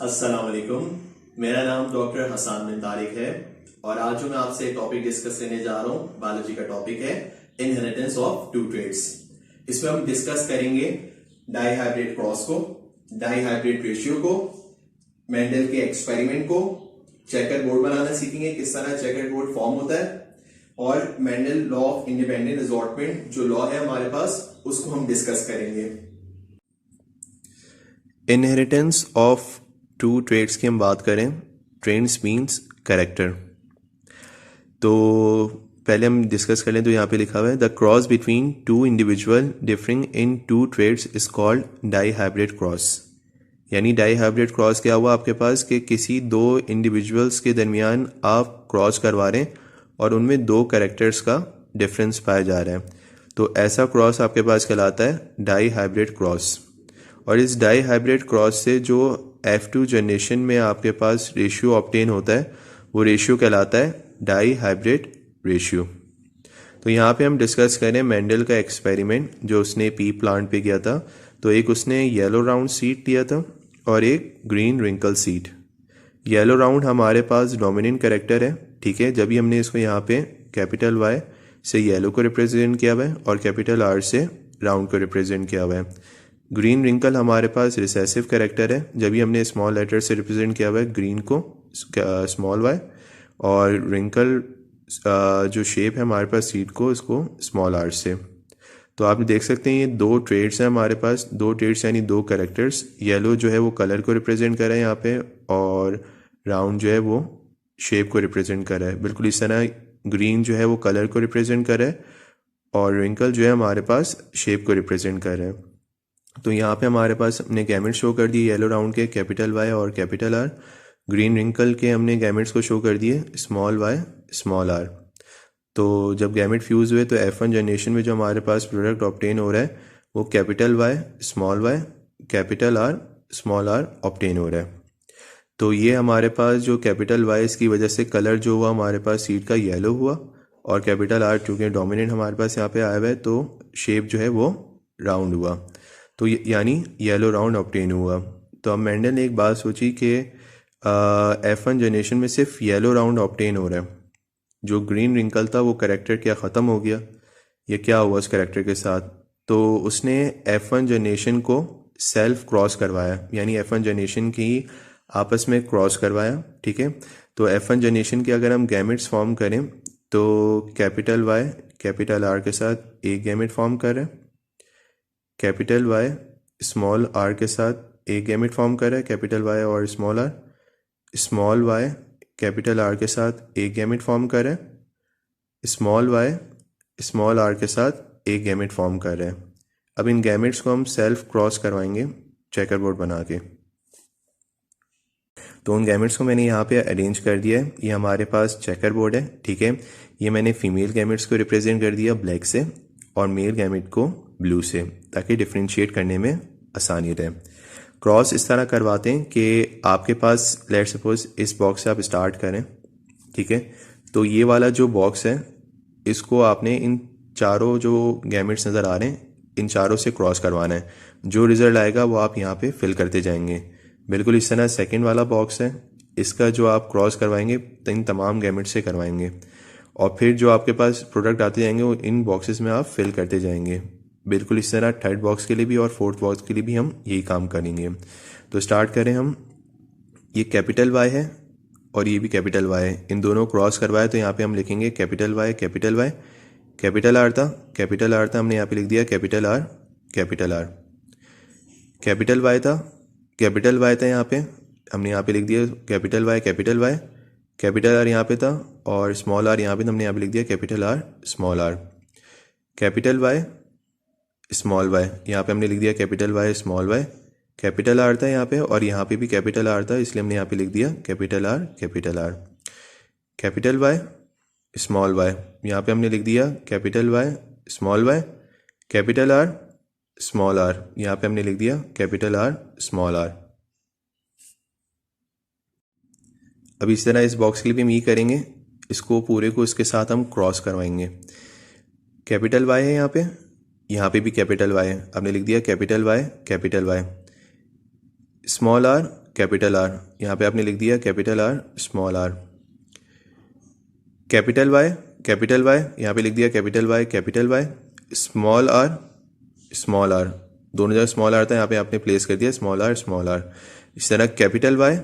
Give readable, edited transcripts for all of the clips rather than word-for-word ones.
अस्सलाम वालेकुम। मेरा नाम डॉक्टर हसन बिन तारिक है और आज जो मैं आपसे एक टॉपिक डिस्कस करने जा रहा हूँ बायोलॉजी का टॉपिक है इनहेरिटेंस ऑफ टू ट्रेट्स। इसमें हम डिस्कस करेंगे डाईहाइब्रिड क्रॉस को, डाईहाइब्रिड रेशियो को, मेंडल के एक्सपेरिमेंट को, चेकर बोर्ड बनाना सीखेंगे किस तरह चेकर बोर्ड फॉर्म होता है, और Mendel law of independent assortment जो लॉ है हमारे पास उसको हम डिस्कस करेंगे। इनहेरिटेंस ऑफ टू ट्रेड्स की हम बात करें, ट्रेड्स मीन्स कैरेक्टर। तो पहले हम डिस्कस कर लें तो यहाँ पे लिखा हुआ है the cross between two individual differing in two traits is called dihybrid cross. यानी डाईहाइब्रिड क्रॉस क्या हुआ आपके पास कि किसी दो इंडिविजुअल्स के दरमियान आप क्रॉस करवा रहे हैं और उनमें दो कैरेक्टर्स का डिफरेंस पाया जा रहा है, तो ऐसा क्रॉस आपके पास कहलाता है डाईहाइब्रिड क्रॉस। और इस डाईहाइब्रिड क्रॉस से जो F2 जनरेशन में आपके पास रेशियो ऑब्टेन होता है वो रेशियो कहलाता है डाईहाइब्रिड रेशियो। तो यहाँ पे हम डिस्कस करें मेंडल का एक्सपेरिमेंट जो उसने पी प्लांट पे किया था। तो एक उसने येलो राउंड सीड दिया था और एक green wrinkle seed. Yellow round हमारे पास डोमिनेंट कैरेक्टर है, ठीक है। जब भी हमने इसको यहाँ पे कैपिटल Y से येलो को रिप्रेजेंट किया हुआ है और कैपिटल R से राउंड को रिप्रेजेंट किया हुआ है। ग्रीन रिंकल हमारे पास रिसेसिव कैरेक्टर है, जब भी हमने स्मॉल लेटर से रिप्रेजेंट किया हुआ है ग्रीन को स्मॉल y, और रिंकल जो शेप है हमारे पास सीड को इसको स्मॉल r से। तो आप देख सकते हैं ये दो ट्रेड्स हैं हमारे पास, दो ट्रेड्स यानी दो कैरेक्टर्स। येलो जो है वो कलर को रिप्रेजेंट कर रहा है यहाँ पे, और राउंड जो है वो शेप को रिप्रेजेंट कर रहा है। बिल्कुल इस तरह ग्रीन जो है वो कलर को रिप्रेजेंट कर रहा है और रिंकल जो है हमारे पास शेप को रिप्रेजेंट कर रहा है। तो यहाँ पे हमारे पास हमने गैमेट शो कर दिए येलो राउंड के कैपिटल Y और कैपिटल R। ग्रीन रिंकल के हमने गैमेट्स को शो कर दिए स्मॉल y स्मॉल r। तो जब गैमेट फ्यूज़ हुए तो F1 जनरेशन में जो हमारे पास प्रोडक्ट ऑब्टेन हो रहा है वो capital Y small y capital R small r obtain हो रहा है। तो ये हमारे पास जो कैपिटल Y इसकी वजह से कलर जो हुआ हमारे पास सीड का येलो हुआ, और कैपिटल R चूँकि डोमिनेंट हमारे पास यहाँ पे आया हुआ है तो शेप जो है वो राउंड हुआ, तो यानी येलो राउंड ऑब्टेन हुआ। तो अब मेंडल ने एक बात सोची कि F1 जनरेशन में सिर्फ येलो राउंड ऑब्टेन हो रहा है, जो ग्रीन रिंकल था वो कैरेक्टर क्या ख़त्म हो गया, ये क्या हुआ उस कैरेक्टर के साथ। तो उसने F1 जनरेशन को सेल्फ क्रॉस करवाया, यानी F1 जनरेशन की आपस में क्रॉस करवाया, ठीक है। तो F1 जनरेशन के अगर हम गैमेट्स फॉर्म करें तो कैपिटल Y कैपिटल R के साथ एक गैमेट फॉर्म कर रहे हैं, कैपिटल Y स्मॉल r के साथ एक गैमेट फॉर्म कर रहा है कैपिटल Y और small r, small y capital R के साथ एक गैमेट फॉर्म कर रहा है, स्मॉल y स्मॉल r के साथ एक गैमेट फॉर्म कर रहा है। अब इन गैमेट्स को हम सेल्फ क्रॉस करवाएंगे चेकर बोर्ड बना के। तो उन गैमेट्स को मैंने यहाँ पे अरेंज कर दिया है, ये हमारे पास चेकर बोर्ड है, ठीक है। ये मैंने फीमेल गैमेट्स को रिप्रेजेंट कर दिया ब्लैक से और मेल गैमेट को ब्लू से, ताकि डिफ्रेंशिएट करने में आसानी रहे। क्रॉस इस तरह करवाते हैं कि आपके पास लेट सपोज इस बॉक्स से आप स्टार्ट करें, ठीक है। तो ये वाला जो बॉक्स है इसको आपने इन चारों जो गैमेट्स नज़र आ रहे हैं इन चारों से क्रॉस करवाना है। जो रिजल्ट आएगा वो आप यहाँ पे फिल करते जाएंगे। बिल्कुल इस तरह सेकेंड वाला बॉक्स है, इसका जो आप क्रॉस करवाएंगे तो इन तमाम गैमेट्स से करवाएंगे, और फिर जो आपके पास प्रोडक्ट आते जाएंगे वो इन बॉक्सेस में आप फिल करते जाएंगे। बिल्कुल इस तरह थर्ड बॉक्स के लिए भी और फोर्थ बॉक्स के लिए भी हम यही काम करेंगे। तो स्टार्ट करें हम, ये कैपिटल Y है और ये भी कैपिटल Y है, इन दोनों क्रॉस करवाए तो यहाँ पे हम लिखेंगे capital Y capital Y, capital R था कैपिटल R था, हमने यहाँ पे लिख दिया capital R capital R। Capital Y था कैपिटल Y था, यहाँ पे हमने यहाँ पे लिख दिया capital Y capital Y, capital R यहाँ पे था और स्मॉल r यहाँ पे हमने यहाँ पे लिख दिया capital R small r। Capital Y small y यहाँ पे हमने लिख दिया capital Y small y, capital R था यहाँ पे और यहाँ पे भी कैपिटल R था इसलिए हमने यहाँ पे लिख दिया capital R capital R। Capital Y small y यहाँ पे हमने लिख दिया capital Y small y, capital R small r यहाँ पे हमने लिख दिया कैपिटल R स्मॉल r। अब इस तरह इस बॉक्स के लिए भी हम यही करेंगे, इसको पूरे को इसके साथ हम क्रॉस करवाएंगे। कैपिटल Y है यहाँ पे भी कैपिटल Y है, हमने लिख दिया capital Y capital Y, small r capital R, यहाँ पे आपने लिख दिया capital R small R. Capital Y, यहाँ पे लिख दिया कैपिटल वाई स्मॉल आर, दोनों जगह स्मॉल आर था, यहाँ पे आपने प्लेस कर दिया स्मॉल आर। इस तरह कैपिटल वाई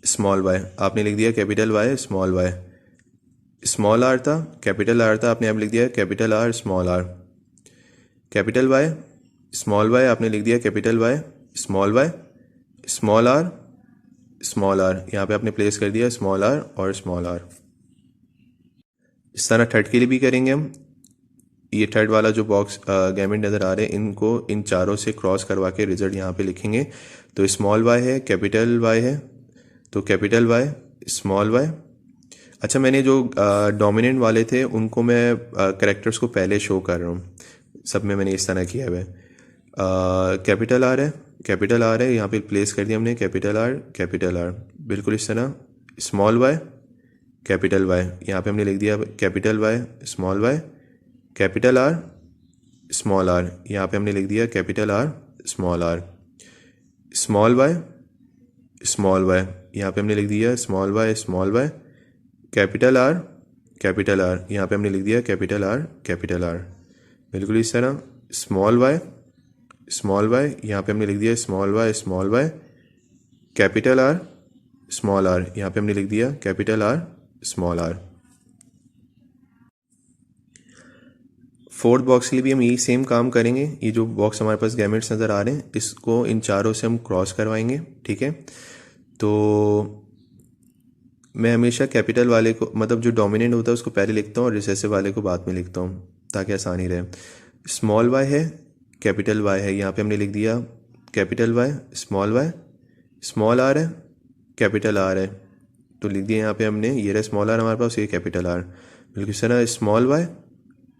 स्मॉल वाई, आपने लिख दिया capital Y small Y. Small R था, कैपिटल आर था, आपने यहाँ पे लिख दिया capital R small R. Capital Y small Y, आपने लिख दिया capital Y small Y. Small R, यहाँ पे आपने प्लेस कर दिया स्मॉल आर और स्मॉल आर। इस तरह थर्ड के लिए भी करेंगे हम। ये थर्ड वाला जो बॉक्स गैमेट नज़र आ रहे हैं, इनको इन चारों से क्रॉस करवा के रिजल्ट यहाँ पे लिखेंगे। तो स्मॉल वाई है, कैपिटल वाई है, तो कैपिटल वाई स्मॉल वाई। अच्छा, मैंने जो डोमिनेंट वाले थे उनको मैं कैरेक्टर्स को पहले शो कर रहा हूँ, सब में मैंने इस तरह किया हुआ है। कैपिटल आर है, यहाँ पे प्लेस कर दिया हमने कैपिटल आर, बिल्कुल इस तरह। स्मॉल वाई कैपिटल वाई, यहाँ पे हमने लिख दिया capital Y small Y. Capital R small R, यहाँ पे हमने लिख दिया capital R small R. Small Y, यहाँ पे हमने लिख दिया स्मॉल वाई। कैपिटल आर, यहाँ पे हमने लिख दिया कैपिटल आर, बिल्कुल इस तरह। स्मॉल वाई, यहाँ पे हमने लिख दिया small Y. Capital R small R, यहाँ पे हमने लिख दिया capital R small R. Fourth box के लिए भी हम यही सेम काम करेंगे। ये जो बॉक्स हमारे पास गैमेट्स नज़र आ रहे हैं, इसको इन चारों से हम क्रॉस करवाएंगे, ठीक है। तो मैं हमेशा कैपिटल वाले को, मतलब जो डोमिनेंट होता है उसको पहले लिखता हूँ और रिसेसिव वाले को बाद में लिखता हूँ ताकि आसानी रहे। स्मॉल वाई है, कैपिटल वाई है, यहाँ पे हमने लिख दिया capital Y small Y. Small R है, कैपिटल आर है, तो लिख दिया यहाँ पे हमने, ये रहा स्मॉल आर हमारे पास, ये कैपिटल आर, बिल्कुल इस तरह। स्मॉल वाई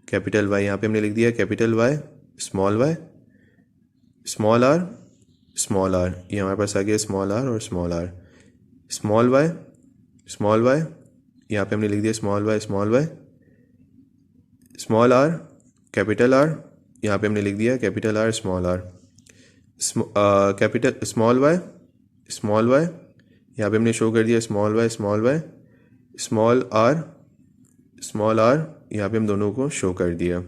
कैपिटल वाई, यहाँ पे हमने लिख दिया capital Y small Y. Small R, ये हमारे पास आ गया स्मॉल आर और स्मॉल आर। स्मॉल वाई, यहाँ पे हमने लिख दिया small Y. Small R capital R, यहाँ पे हमने लिख दिया capital R small R. Capital small Y, यहाँ पे हमने शो कर दिया स्मॉल वाई। स्मॉल आर, यहाँ पे हम दोनों को शो कर दिया।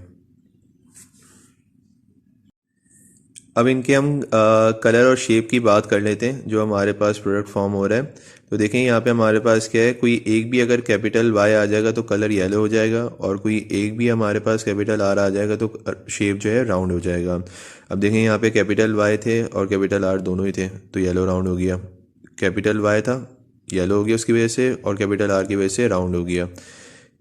अब इनके हम कलर और शेप की बात कर लेते हैं जो हमारे पास प्रोडक्ट फॉर्म हो रहा है। तो देखें यहाँ पे हमारे पास क्या है, कोई एक भी अगर कैपिटल वाई आ जाएगा तो कलर येलो हो जाएगा, और कोई एक भी हमारे पास कैपिटल आर आ जाएगा तो शेप जो है राउंड हो जाएगा। अब देखें यहाँ पे कैपिटल वाई थे और कैपिटल आर दोनों ही थे, तो येलो राउंड हो गया। कैपिटल वाई था, येलो हो गया उसकी वजह से, और कैपिटल आर की वजह से राउंड हो गया।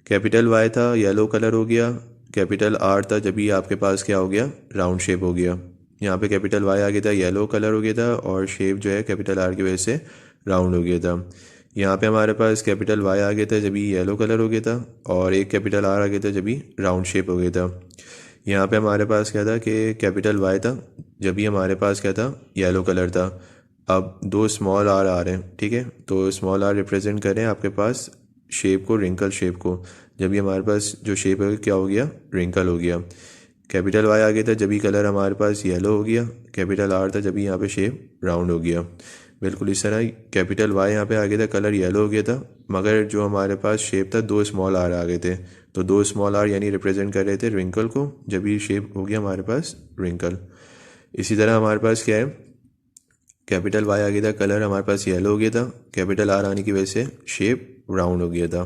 कैपिटल वाई था, येलो कलर हो गया। कैपिटल आर था, जब भी आपके पास क्या हो गया, राउंड शेप हो गया। यहाँ पे कैपिटल वाई आ गया था, येलो कलर हो गया था, और शेप जो है कैपिटल आर की वजह से राउंड हो गया था। यहाँ पे हमारे पास कैपिटल वाई आ गया था जब भी येलो कलर हो गया था, और एक कैपिटल आर आ गया था जब भी राउंड शेप हो गया था। यहाँ पे हमारे पास क्या था कि कैपिटल वाई था जब भी हमारे पास क्या था, येलो कलर था। अब दो स्मॉल आर आ रहे हैं, ठीक है, तो स्मॉल आर रिप्रेजेंट करें आपके पास शेप को, रिंकल शेप को। जब भी हमारे पास जो शेप है क्या हो गया, रिंकल हो गया। कैपिटल वाई आ गया था जब भी कलर हमारे पास येलो हो गया। कैपिटल आर था जब भी यहाँ पे शेप राउंड हो गया। बिल्कुल इस तरह कैपिटल वाई यहाँ पे आ गया था, कलर येलो हो गया था, मगर जो हमारे पास शेप था दो स्मॉल आर आ गए थे, तो दो स्मॉल आर यानी रिप्रेजेंट कर रहे थे रिंकल को, जब भी शेप हो गया हमारे पास रिंकल। इसी तरह हमारे पास क्या है, कैपिटल वाई आ गया था, कलर हमारे पास येलो हो गया था, कैपिटल आर आने की वजह से शेप राउंड हो गया था।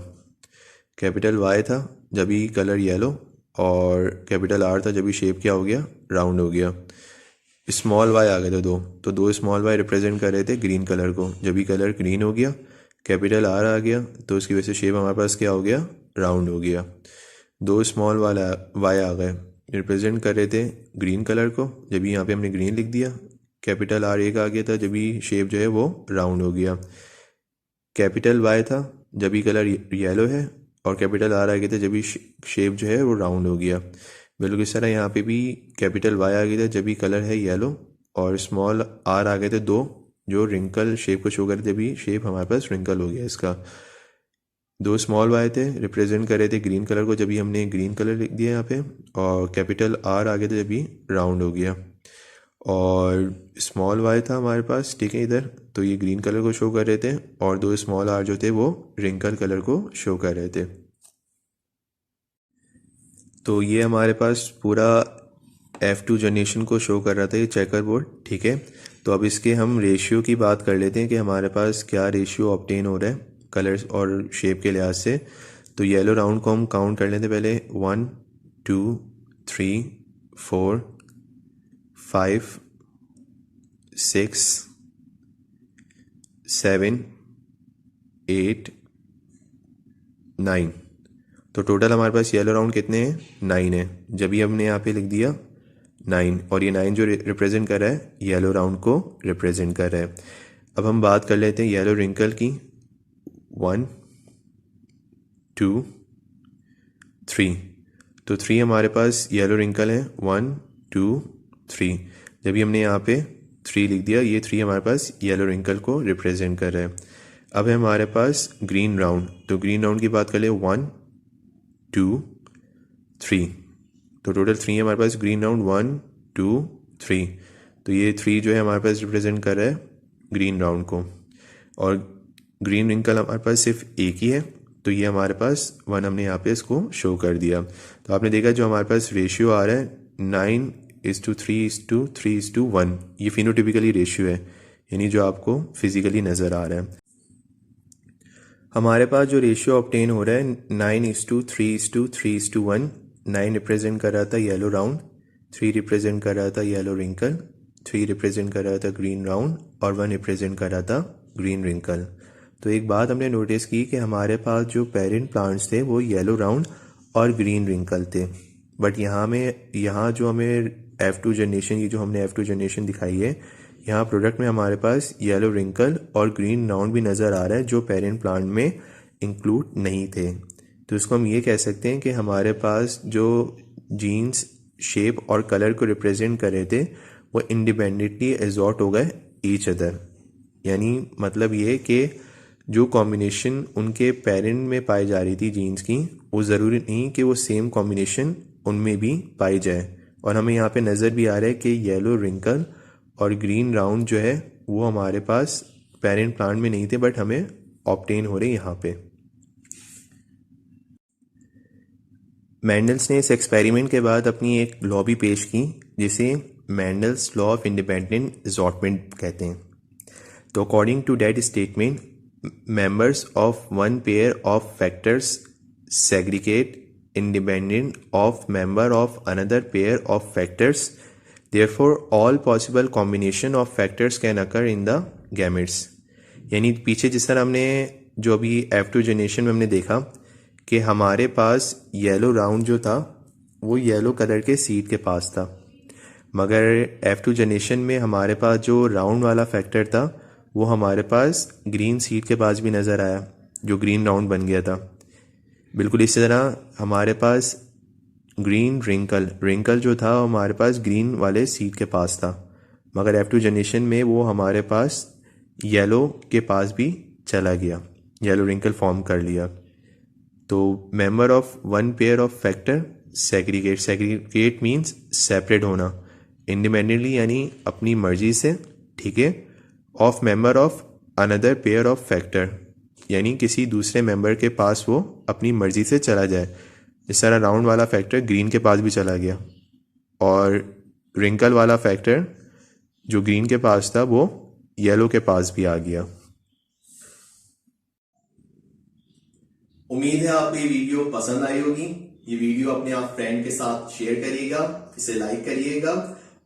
कैपिटल वाई था जब भी कलर येलो, और कैपिटल आर था जब भी शेप क्या हो गया, राउंड हो गया। स्मॉल वाई आ गए थे दो, तो दो स्मॉल वाई रिप्रेजेंट कर रहे थे ग्रीन कलर को, जब भी कलर ग्रीन हो गया। कैपिटल आर आ गया तो उसकी वजह से शेप हमारे पास क्या हो गया, राउंड हो गया। दो स्मॉल वाई आ गए, रिप्रेजेंट कर रहे थे ग्रीन कलर को, जब भी यहाँ पे हमने ग्रीन लिख दिया। कैपिटल आर एक आ गया था जब भी शेप जो है वो राउंड हो गया। कैपिटल वाई था जब भी कलर येलो है, और कैपिटल आर आ गया था जब भी शेप जो है वो राउंड हो गया। बिल्कुल इस तरह यहाँ पे भी कैपिटल वाई आ गया था जब भी कलर है येलो, और स्मॉल आर आ गए थे दो जो रिंकल शेप को शो कर रहे थे, भी शेप हमारे पास रिंकल हो गया इसका। दो स्मॉल वाई थे, रिप्रेजेंट कर रहे थे ग्रीन कलर को, जब भी हमने ग्रीन कलर लिख दिया यहाँ पे, और कैपिटल आर आ गया था जब भी राउंड हो गया। और स्मॉल वाई था हमारे पास, ठीक है इधर, तो ये ग्रीन कलर को शो कर रहे थे, और दो स्मॉल आर जो थे वो रिंकल कलर को शो कर रहे थे। तो ये हमारे पास पूरा F2 जनरेशन को शो कर रहा था, ये चेकर बोर्ड, ठीक है। तो अब इसके हम रेशियो की बात कर लेते हैं कि हमारे पास क्या रेशियो ऑब्टेन हो रहा है कलर्स और शेप के लिहाज से। तो येलो राउंड को हम काउंट कर लेते हैं पहले, 1 2 3 4 5 6 7 8 9। तो टोटल हमारे पास येलो राउंड कितने हैं, 9 है। जब भी हमने यहाँ पे लिख दिया 9, और ये 9 जो रिप्रेजेंट कर रहा है येलो राउंड को रिप्रेजेंट कर रहा है। अब हम बात कर लेते हैं येलो रिंकल की, 1 2 3। तो 3 हमारे पास येलो रिंकल है, 1 2 3। जब भी हमने यहाँ पे 3 लिख दिया, ये 3 हमारे पास येलो रिंकल को रिप्रेजेंट कर रहा है। अब है हमारे पास ग्रीन राउंड, तो ग्रीन राउंड की बात कर ले, 1 2 3। तो टोटल 3 है हमारे पास ग्रीन राउंड, 1 2 3। तो ये 3 जो है हमारे पास रिप्रेजेंट कर रहा है ग्रीन राउंड को, और ग्रीन रिंकल हमारे पास सिर्फ एक ही है, तो ये हमारे पास 1 हमने यहाँ पे इसको शो कर दिया। तो आपने देखा जो हमारे पास रेशियो आ रहा है 9:3:3:1, ये फिनोटिपिकली रेशियो है, यानी जो आपको फिजिकली नज़र आ रहा है। हमारे पास जो रेशियो ऑब्टेन हो रहा है 9:3:3:1, 9 रिप्रेजेंट कर रहा था येलो राउंड, 3 रिप्रेजेंट कर रहा था येलो रिंकल, 3 रिप्रेजेंट कर रहा था ग्रीन राउंड, और 1 रिप्रेजेंट कर रहा था ग्रीन रिंकल। तो एक बात हमने नोटिस की कि हमारे पास जो पेरेंट प्लांट्स थे वो येलो राउंड और ग्रीन रिंकल थे, बट यहाँ जो हमें F2 जनरेशन की जो हमने F2 जनरेशन दिखाई है, यहाँ प्रोडक्ट में हमारे पास येलो रिंकल और ग्रीन राउंड भी नज़र आ रहा है जो पेरेंट प्लांट में इंक्लूड नहीं थे। तो इसको हम ये कह सकते हैं कि हमारे पास जो जीन्स शेप और कलर को रिप्रेजेंट कर रहे थे वो इंडिपेंडेंटली एब्जॉर्ब हो गए ईच अदर, यानी मतलब ये कि जो कॉम्बिनेशन उनके पेरेंट में पाई जा रही थी जीन्स की, वो ज़रूरी नहीं कि वो सेम कॉम्बिनेशन उनमें भी पाई जाए। और हमें यहाँ पे नज़र भी आ रहा है कि येलो रिंकल और ग्रीन राउंड जो है वो हमारे पास पेरेंट प्लांट में नहीं थे, बट हमें ऑब्टेन हो रहे यहाँ पे। मैंडल्स ने इस एक्सपेरिमेंट के बाद अपनी एक लॉ भी पेश की जिसे Mendel's law of independent assortment कहते हैं। तो according to that statement, members of one pair of factors segregate independent of member of another pair of factors. Therefore, all possible combination of factors can occur in the gametes. यानी पीछे जिस तरह हमने जो अभी F2 जनरेशन में हमने देखा कि हमारे पास येलो राउंड जो था वो येलो कलर के सीड के पास था, मगर F2 जनरेशन में हमारे पास जो राउंड वाला फैक्टर था वो हमारे पास ग्रीन सीड के पास भी नज़र आया, जो ग्रीन राउंड बन गया था। बिल्कुल इसी तरह हमारे पास ग्रीन रिंकल जो था हमारे पास ग्रीन वाले सीड के पास था, मगर F2 जनरेशन में वो हमारे पास येलो के पास भी चला गया, येलो रिंकल फॉर्म कर लिया। तो member of one pair of factor segregate means separate होना, इंडिपेंडेंटली यानी अपनी मर्जी से, ठीक है, of member of another pair of factor यानी किसी दूसरे मेंबर के पास वो अपनी मर्जी से चला जाए। इस तरह राउंड वाला फैक्टर ग्रीन के पास भी चला गया और रिंकल वाला फैक्टर जो ग्रीन के पास था वो येलो के पास भी आ गया। उम्मीद है आपको ये वीडियो पसंद आई होगी। ये वीडियो अपने आप फ्रेंड के साथ शेयर करिएगा, इसे लाइक करिएगा,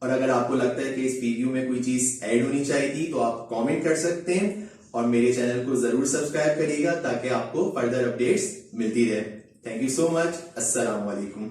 और अगर आपको लगता है कि इस वीडियो में कोई चीज ऐड होनी चाहिए थी तो आप कमेंट कर सकते हैं, और मेरे चैनल को जरूर सब्सक्राइब करिएगा ताकि आपको फर्दर अपडेट्स मिलती रहे। Thank you so much. अस्सलाम वालेकुम।